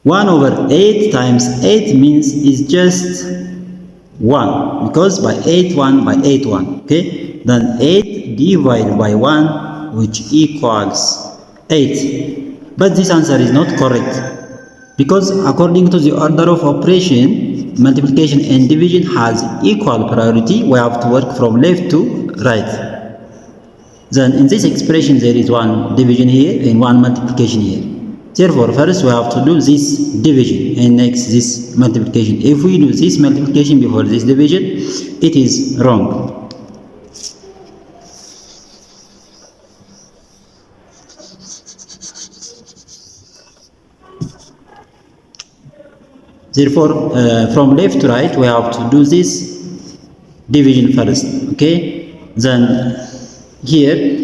1 over 8 times 8 means is just 1, because by 8 1 by 8 1. Okay, then 8 divided by 1, which equals 8. But this answer is not correct, because according to the order of operation, multiplication and division has equal priority. We have to work from left to right. Then in this expression there is one division here and one multiplication here. Therefore, first we have to do this division and next this multiplication. If we do this multiplication before this division, it is wrong. Therefore, from left to right, we have to do this division first. Okay, then here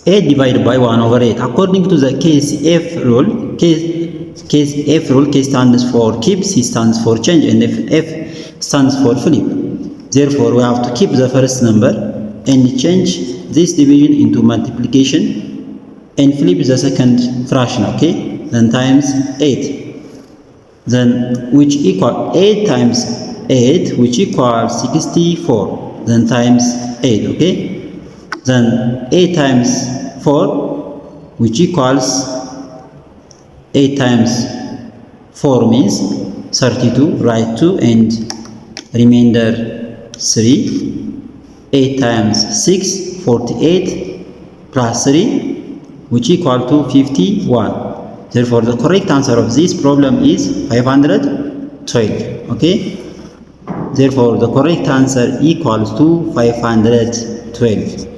8 divided by 1 over 8. According to the KCF rule, KCF rule, K stands for keep, C stands for change, and F stands for flip. Therefore, we have to keep the first number and change this division into multiplication and flip the second fraction. Okay, then times 8. Then which equal 8 times 8, which equals 64. Then times 8. Okay. Then 8 times 4, which equals 8 times 4 means 32, write 2 and remainder 3. 8 times 6, 48 plus 3, which equal to 51. Therefore, the correct answer of this problem is 512. Okay. Therefore, the correct answer equals to 512.